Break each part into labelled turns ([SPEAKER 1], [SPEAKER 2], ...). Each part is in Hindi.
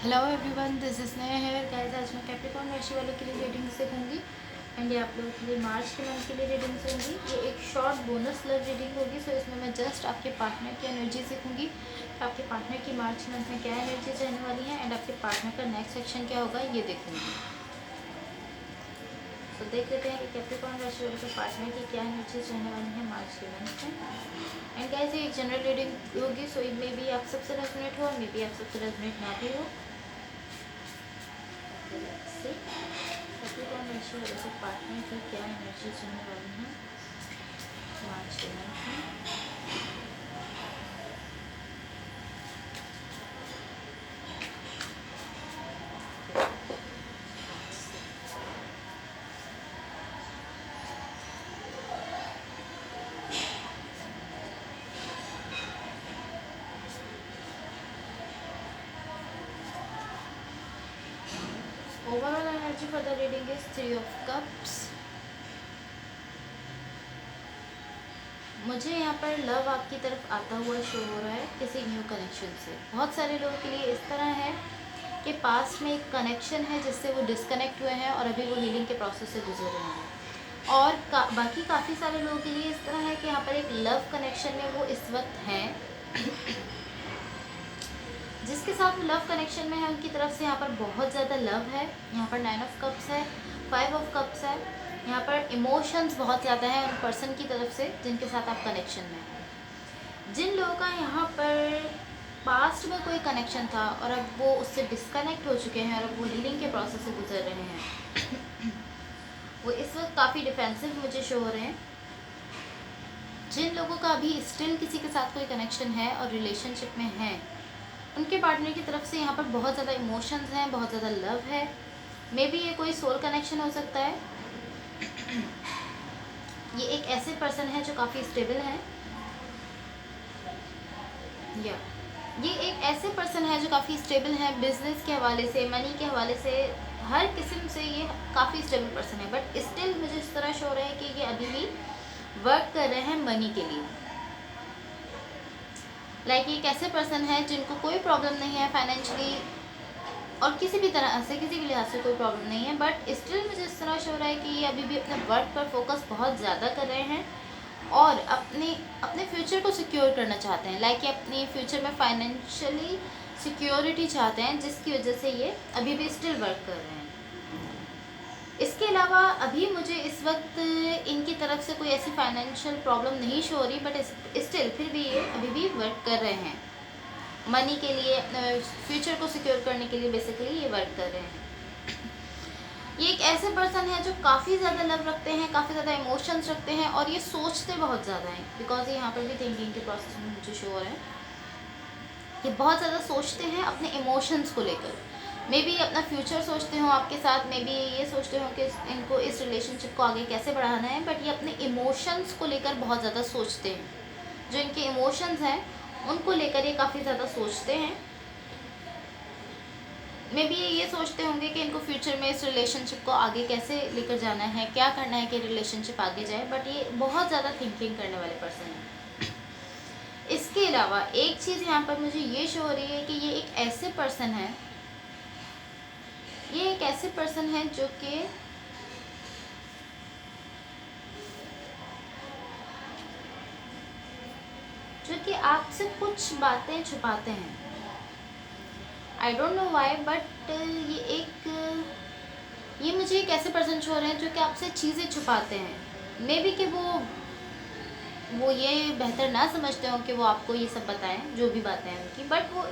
[SPEAKER 1] Hello everyone, this is Sneha hair guys. आज मैं कैप्रिकॉर्न राशि वालों के लिए रीडिंग्स देखूंगी एंड ये आप लोगों के लिए मार्च के मंथ के लिए रीडिंग्स होंगी। ये एक शॉर्ट बोनस लव रीडिंग होगी। सो इसमें मैं जस्ट आपके पार्टनर की एनर्जी देखूंगी। आपके पार्टनर की मार्च मंथ में क्या एनर्जीज रहने वाली हैं एंड आपके पार्टनर का नेक्स्ट सेक्शन क्या होगा ये देखूंगी। तो देख लेते हैं कि कैप्रिकॉर्न राशि वालों के पार्टनर की क्या एनर्जीज रहने वाली हैं मार्च के मंथ में। एंड गाइस ये एक जनरल रीडिंग होगी। सो मे बी आप सबसे रेजोनेट हो और मे बी आप सबसे रेजोनेट ना भी हो। कैप्रिकॉर्न राशि वालों के पार्टनर की क्या एनर्जीज रहने वाली हैं मार्च के मंथ में। Overall energy for the reading is 3 of cups. मुझे यहाँ पर लव आपकी तरफ आता हुआ शो हो रहा है किसी न्यू कनेक्शन से। बहुत सारे लोगों के लिए इस तरह है कि पास्ट में एक कनेक्शन है जिससे वो डिस्कनेक्ट हुए हैं और अभी वो हीलिंग के प्रोसेस से गुजर रहे हैं। और बाकी काफ़ी सारे लोगों के लिए इस तरह है कि यहाँ पर एक लव कनेक्शन में वो इस वक्त हैं। जिसके साथ लव कनेक्शन में है उनकी तरफ से यहाँ पर बहुत ज़्यादा लव है। यहाँ पर 9 ऑफ कप्स है, 5 ऑफ कप्स है। यहाँ पर इमोशंस बहुत ज़्यादा है उन पर्सन की तरफ से जिनके साथ आप कनेक्शन में हैं। जिन लोगों का यहाँ पर पास्ट में कोई कनेक्शन था और अब वो उससे डिस्कनेक्ट हो चुके हैं और अब वो हीलिंग के प्रोसेस से गुजर रहे हैं, वो इस वक्त काफ़ी डिफेंसिव मुझे शो हो रहे हैं। जिन लोगों का अभी स्टिल किसी के साथ कोई कनेक्शन है और रिलेशनशिप में है, उनके पार्टनर की तरफ से यहाँ पर बहुत ज़्यादा इमोशंस हैं, बहुत ज़्यादा लव है। मे बी ये कोई सोल कनेक्शन हो सकता है। ये एक ऐसे पर्सन है जो काफ़ी स्टेबल है, या ये एक ऐसे पर्सन है जो काफ़ी स्टेबल है बिजनेस के हवाले से, मनी के हवाले से, हर किस्म से ये काफ़ी स्टेबल पर्सन है। बट स्टिल मुझे इस तरह शो रहा है कि ये अभी भी वर्क कर रहे हैं मनी के लिए। लाइक ये एक ऐसे पर्सन है जिनको कोई प्रॉब्लम नहीं है फाइनेंशियली और किसी भी तरह से, किसी भी लिहाज से कोई प्रॉब्लम नहीं है। बट स्टिल मुझे इस तरह शो हो रहा है कि ये अभी भी अपने वर्क पर फोकस बहुत ज़्यादा कर रहे हैं और अपने फ्यूचर को सिक्योर करना चाहते हैं। लाइक ये अपनी फ्यूचर में फाइनेंशियली सिक्योरिटी चाहते हैं, जिसकी वजह से ये अभी भी स्टिल वर्क कर रहे हैं। इसके अलावा अभी मुझे इस वक्त इनकी तरफ से कोई ऐसी फाइनेंशियल प्रॉब्लम नहीं शो हो रही, बट स्टिल फिर भी ये अभी भी वर्क कर रहे हैं मनी के लिए, फ्यूचर को सिक्योर करने के लिए बेसिकली ये वर्क कर रहे हैं। ये एक ऐसे पर्सन है जो काफ़ी ज़्यादा लव रखते हैं, काफ़ी ज़्यादा इमोशंस रखते हैं और ये सोचते बहुत ज़्यादा हैं। बिकॉज ये यहाँ पर भी थिंकिंग के प्रोसेस में मुझे शो हो रहा है, ये बहुत ज़्यादा सोचते हैं अपने इमोशंस को लेकर। मे बी अपना फ्यूचर सोचते हो आपके साथ, मे बी ये सोचते हो कि इनको इस रिलेशनशिप को आगे कैसे बढ़ाना है, बट ये अपने इमोशंस को लेकर बहुत ज़्यादा सोचते हैं। जो इनके इमोशंस हैं उनको लेकर ये काफ़ी ज़्यादा सोचते हैं। मे बी ये सोचते होंगे कि इनको फ्यूचर में इस रिलेशनशिप को आगे कैसे लेकर जाना है, क्या करना है कि रिलेशनशिप आगे जाए। बट ये बहुत ज़्यादा थिंकिंग करने वाले पर्सन हैं। इसके अलावा एक चीज़ यहाँ पर मुझे ये शो हो रही है कि ये एक ऐसे पर्सन है, ये एक ऐसे पर्सन है जो कि आपसे कुछ बातें छुपाते हैं। I don't know why, but ये मुझे एक ऐसे पर्सन शो हो रहे हैं जो कि आपसे चीज़ें छुपाते हैं। मे बी कि वो ये बेहतर ना समझते हो कि वो आपको ये सब बताएं, जो भी बातें हैं उनकी। बट वो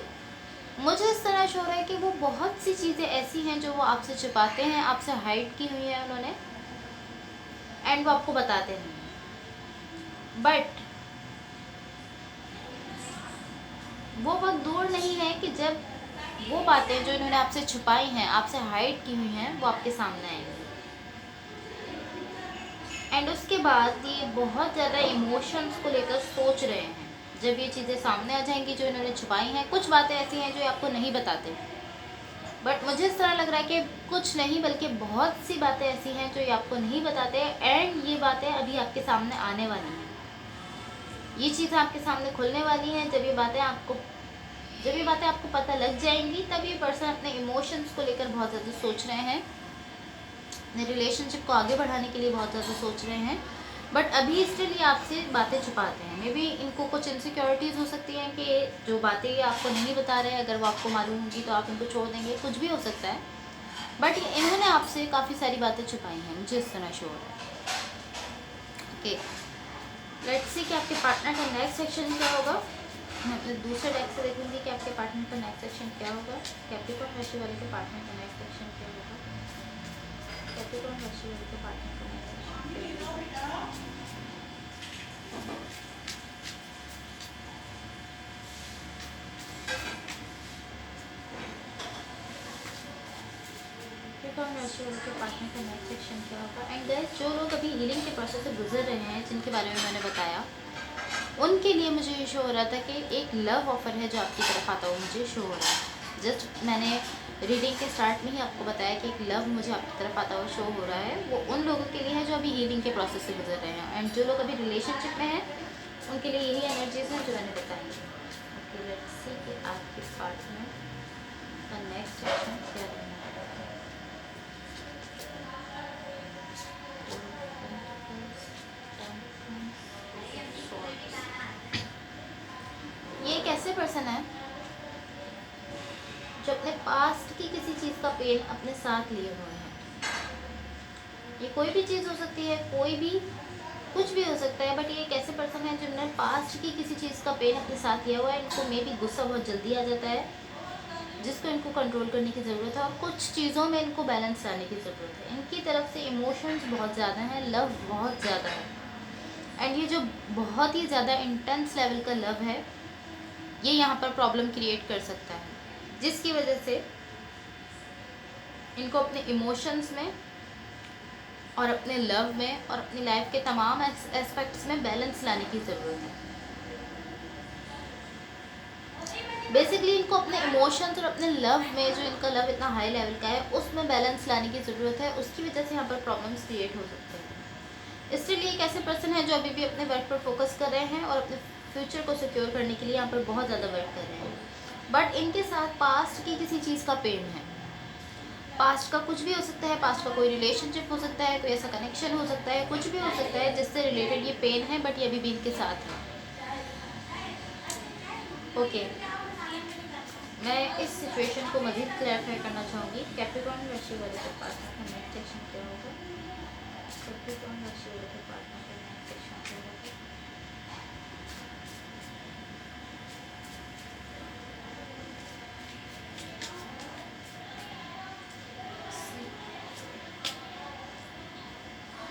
[SPEAKER 1] मुझे इस तरह शो हो रहा है कि वो बहुत सी चीज़ें ऐसी हैं जो वो आपसे छुपाते हैं, आपसे हाइड की हुई हैं उन्होंने, एंड वो आपको बताते नहीं। बट वो वक्त दूर नहीं है कि जब वो बातें जो इन्होंने आपसे छुपाई हैं, आपसे हाइड की हुई हैं, वो आपके सामने आएंगी। एंड उसके बाद ये बहुत ज़्यादा इमोशंस को लेकर सोच रहे हैं। जब ये चीज़ें सामने आ जाएंगी जो इन्होंने छुपाई हैं, कुछ बातें ऐसी हैं जो आपको नहीं बताते, बट मुझे इस तरह लग रहा है कि कुछ नहीं बल्कि बहुत सी बातें ऐसी हैं जो ये आपको नहीं बताते, एंड ये बातें अभी आपके सामने आने वाली हैं। ये चीज़ें आपके सामने खुलने वाली हैं जब ये बातें आपको जब ये बातें आपको पता लग जाएंगी तब ये पर्सन अपने इमोशंस को लेकर बहुत ज़्यादा सोच रहे हैं, अपने रिलेशनशिप को आगे बढ़ाने के लिए बहुत ज़्यादा सोच रहे हैं। बट अभी स्टिल ये आपसे बातें छुपाते हैं। मे बी इनको कुछ इनसिक्योरिटीज़ हो सकती हैं कि जो बातें ये आपको नहीं बता रहे हैं, अगर वो आपको मालूम होंगी तो आप इनको छोड़ देंगे, कुछ भी हो सकता है। बट इन्होंने आपसे काफ़ी सारी बातें छुपाई हैं, मुझे इस तरह शो हो रहा है। ओके, लेट्स सी कि आपके पार्टनर का नेक्स्ट सेक्शन क्या होगा। मैं अपने दूसरे डेक से देखूंगी कि आपके पार्टनर का नेक्स्ट सेक्शन क्या होगा। कैप्रिकॉर्न राशि वाले के पार्टनर का नेक्स्ट सेक्शन क्या होगा। कैप्रिकॉर्न राशि वाले के पार्टनर का नेक्स्ट सेक्शन क्या होगा। कैप्रिकॉर्न राशि वाले के पार्टनर का नेक्स्ट सेक्शन क्या होगा। एंड गाइस, जो लोग अभी हीलिंग के प्रोसेस से गुजर रहे हैं, जिनके बारे में मैंने बताया, उनके लिए मुझे ये शो हो रहा था कि एक लव ऑफर है जो आपकी तरफ आता हुआ मुझे शो हो रहा है। जस्ट मैंने रीडिंग के स्टार्ट में ही आपको बताया कि एक लव मुझे आपकी तरफ आता हुआ शो हो रहा है। वो उन लोगों के लिए है जो अभी हीलिंग के प्रोसेस से गुजर रहे हैं, एंड जो लोग अभी रिलेशनशिप में हैं उनके लिए यही एनर्जीज हैं जो मैंने बताई। ओके, लेट्स सी कि आपके पार्टनर का नेक्स्ट एक्शन क्या रहना है। ये एक ऐसे पर्सन है जो अपने पास्ट की किसी चीज़ का पेन अपने साथ लिए हुए हैं। ये कोई भी चीज़ हो सकती है, कोई भी कुछ भी हो सकता है, बट ये एक ऐसे पर्सन है जिन्होंने पास्ट की किसी चीज़ का पेन अपने साथ लिया हुआ है। इनको मे भी गुस्सा बहुत जल्दी आ जाता है, जिसको इनको कंट्रोल करने की ज़रूरत है, और कुछ चीज़ों में इनको बैलेंस लाने की ज़रूरत है। इनकी तरफ से इमोशंस बहुत ज़्यादा हैं, लव बहुत ज़्यादा है, एंड ये जो बहुत ही ज़्यादा इंटेंस लेवल का लव है, ये यहाँ पर प्रॉब्लम क्रिएट कर सकता है, जिसकी वजह से इनको अपने इमोशंस में और अपने लव में और अपनी लाइफ के तमाम एस्पेक्ट्स में बैलेंस लाने की ज़रूरत है। बेसिकली इनको अपने इमोशंस और अपने लव में, जो इनका लव इतना हाई लेवल का है, उसमें बैलेंस लाने की ज़रूरत है। उसकी वजह से यहाँ पर प्रॉब्लम्स क्रिएट हो सकते हैं। इसलिए एक ऐसे पर्सन है जो अभी भी अपने वर्क पर फोकस कर रहे हैं और अपने फ्यूचर को सिक्योर करने के लिए यहाँ पर बहुत ज़्यादा वर्क कर रहे हैं। बट इनके साथ पास्ट की किसी चीज़ का पेन है। पास्ट का कुछ भी हो सकता है, पास्ट का कोई रिलेशनशिप हो सकता है, कोई ऐसा कनेक्शन हो सकता है, कुछ भी हो सकता है जिससे रिलेटेड ये पेन है, बट ये अभी भी इनके साथ है। ओके, मैं इस सिचुएशन को मज़ीद क्लैरिफाई करना चाहूँगी। कैप्रिकॉर्न राशि वाले के पार्टनर का नेक्स्ट सेक्शन क्या होगा। कैप्रिकॉर्न राशि वाले के पार्टनर का नेक्स्ट सेक्शन क्या होगा।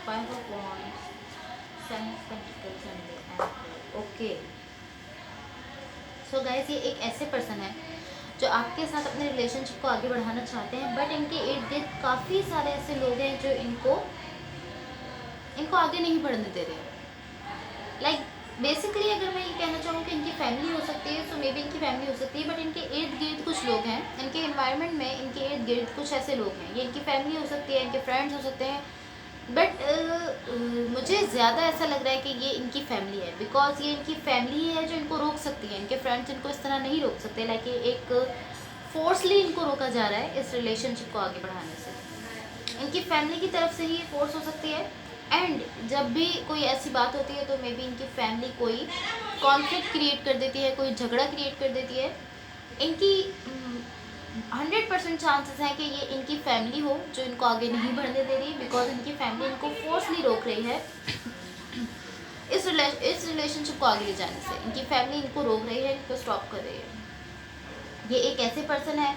[SPEAKER 1] Five of Wands, Seven of Pentacles and the Emperor. Okay, so guys, ये एक ऐसे पर्सन है जो आपके साथ अपने रिलेशनशिप को आगे बढ़ाना चाहते हैं, बट इनके इर्द गिर्द काफ़ी सारे ऐसे लोग हैं जो इनको आगे नहीं बढ़ने दे रहे। लाइक बेसिकली अगर मैं ये कहना चाहूँ कि इनकी फैमिली हो सकती है, तो मे बी इनकी फैमिली हो सकती है, बट इनके इर्द गिर्द कुछ लोग हैं, इनके इन्वायरमेंट में इनके इर्द गिर्द कुछ ऐसे लोग हैं। ये इनकी फैमिली हो सकती है, इनके फ्रेंड्स हो सकते हैं, बट मुझे ज़्यादा ऐसा लग रहा है कि ये इनकी फैमिली है, बिकॉज ये इनकी फैमिली है जो इनको रोक सकती है। इनके फ्रेंड्स इनको इस तरह नहीं रोक सकते, लाइक एक फोर्सली इनको रोका जा रहा है इस रिलेशनशिप को आगे बढ़ाने से। इनकी फैमिली की तरफ से ही फोर्स हो सकती है, एंड जब भी कोई ऐसी बात होती है तो मे बी इनकी फैमिली कोई कॉन्फ्लिक्ट क्रिएट कर देती है, कोई झगड़ा क्रिएट कर देती है। इनकी 100% चांसेस हैं कि ये इनकी फैमिली हो जो इनको आगे नहीं बढ़ने दे रही, बिकॉज इनकी फैमिली इनको फोर्सली रोक रही है इस रिलेशनशिप को आगे ले जाने से। इनकी फैमिली इनको रोक रही है, इनको स्टॉप कर रही है। ये एक ऐसे पर्सन है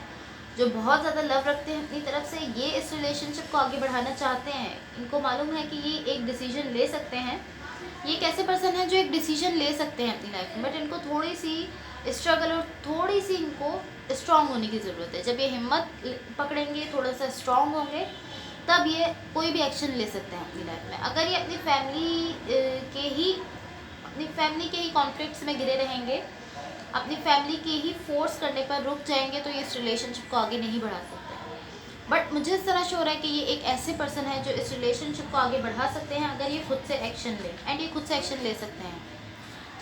[SPEAKER 1] जो बहुत ज़्यादा लव रखते हैं अपनी तरफ से। ये इस रिलेशनशिप को आगे बढ़ाना चाहते हैं। इनको मालूम है कि ये एक डिसीजन ले सकते हैं। ये एक ऐसे पर्सन है जो एक डिसीजन ले सकते हैं अपनी लाइफ में, बट इनको थोड़ी सी स्ट्रगल और थोड़ी सी इनको स्ट्रांग होने की ज़रूरत है। जब ये हिम्मत पकड़ेंगे, थोड़ा सा स्ट्रांग होंगे, तब ये कोई भी एक्शन ले सकते हैं अपनी लाइफ में। अगर ये अपनी फैमिली के ही कॉन्फ्लिक्ट्स में घिरे रहेंगे, अपनी फैमिली के ही फोर्स करने पर रुक जाएंगे, तो ये इस रिलेशनशिप को आगे नहीं बढ़ा सकते। बट मुझे इस तरह शो हो रहा है कि ये एक ऐसे पर्सन है जो इस रिलेशनशिप को आगे बढ़ा सकते हैं अगर ये खुद से एक्शन ले, एंड ये खुद से एक्शन ले सकते हैं।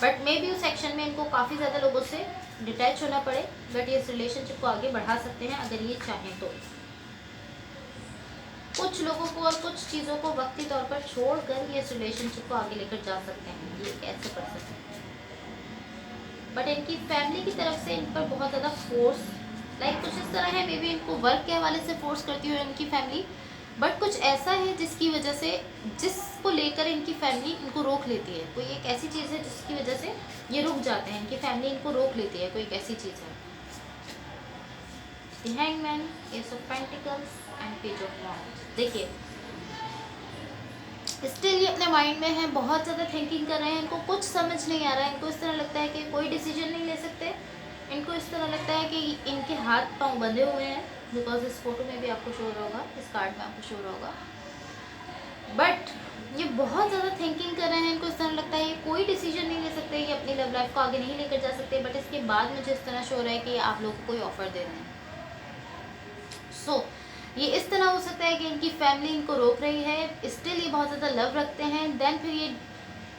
[SPEAKER 1] बट मे बी उस एक्शन में इनको काफ़ी ज़्यादा लोगों से डिटैच होना पड़े, बट ये इस रिलेशनशिप को आगे बढ़ा सकते हैं अगर ये चाहें तो। कुछ लोगों को और कुछ चीज़ों को वक्ती तौर पर छोड़कर ये इस रिलेशनशिप को आगे लेकर जा सकते हैं। ये एक ऐसे पर्सन है, बट इनकी फैमिली की तरफ से इन पर बहुत ज़्यादा फोर्स, लाइक कुछ इस तरह है, मे बी इनको वर्क के हवाले से फोर्स करती हो इनकी फैमिली, बट कुछ ऐसा है जिसकी वजह से, जिसको लेकर इनकी फैमिली इनको रोक लेती है। कोई एक ऐसी चीज़ है जिसकी वजह से ये रुक जाते हैं, इनकी फैमिली इनको रोक लेती है, कोई एक ऐसी चीज़ है। The hangman, S of pentacles and page of wands. देखिए स्टिल ये अपने माइंड में है, बहुत ज़्यादा थिंकिंग कर रहे हैं, इनको कुछ समझ नहीं आ रहा है। इनको इस तरह लगता है कि कोई डिसीजन नहीं ले सकते, इनको इस तरह लगता है कि इनके हाथ पांव बंधे हुए हैं, बिकॉज इस फोटो में भी आपको शो हो रहा होगा, इस कार्ड में आपको शो हो रहा होगा। बट ये बहुत ज़्यादा थिंकिंग कर रहे हैं, इनको इस तरह लगता है ये कोई डिसीजन नहीं ले सकते, ये अपनी लव लाइफ को आगे नहीं लेकर जा सकते। बट इसके बाद मुझे इस तरह शो हो रहा है कि आप लोगों को कोई ऑफर दे रहे हैं। सो ये इस तरह हो सकता है कि इनकी फैमिली इनको रोक रही है, स्टिल ये बहुत ज़्यादा लव रखते हैं, देन फिर ये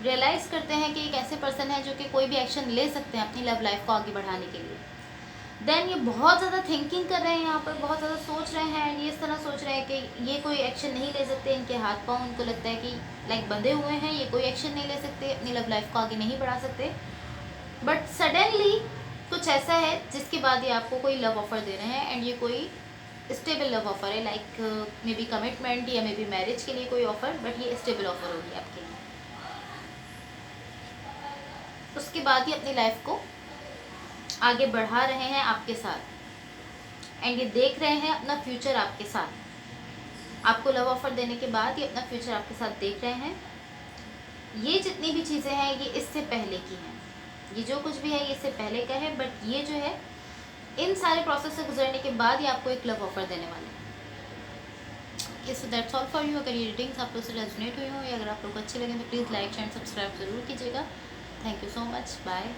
[SPEAKER 1] रियलाइज़ करते हैं कि एक ऐसे पर्सन है जो कि कोई भी एक्शन ले सकते हैं अपनी लव लाइफ को आगे बढ़ाने के लिए। देन ये बहुत ज़्यादा थिंकिंग कर रहे हैं, यहाँ पर बहुत ज़्यादा सोच रहे हैं, एंड ये इस तरह सोच रहे हैं कि ये कोई एक्शन नहीं ले सकते, इनके हाथ पाँव उनको लगता है कि लाइक बंधे हुए हैं, ये कोई एक्शन नहीं ले सकते, अपनी लव लाइफ को आगे नहीं बढ़ा सकते। बट सडनली कुछ ऐसा है जिसके बाद ये आपको कोई लव ऑफर दे रहे हैं, एंड ये कोई स्टेबल लव ऑफर है, लाइक मे बी कमिटमेंट या मे बी मैरिज के लिए कोई ऑफर, बट ये स्टेबल ऑफर होगी आपके लिए। उसके बाद ये अपनी लाइफ को आगे बढ़ा रहे हैं आपके साथ, एंड ये देख रहे हैं अपना फ्यूचर आपके साथ। आपको लव ऑफर देने के बाद ये अपना फ्यूचर आपके साथ देख रहे हैं। ये जितनी भी चीज़ें हैं ये इससे पहले की हैं, ये जो कुछ भी है ये इससे पहले का है, बट ये जो है इन सारे प्रोसेस से गुजरने के बाद ये आपको एक लव ऑफर देने वाले हैं। So that's all for you. अगर ये रीडिंग्स आप लोग से रेजोनेट हुई हो या अगर आप लोग को अच्छे लगे तो प्लीज़ लाइक शेयर सब्सक्राइब ज़रूर कीजिएगा। Thank you so much, bye.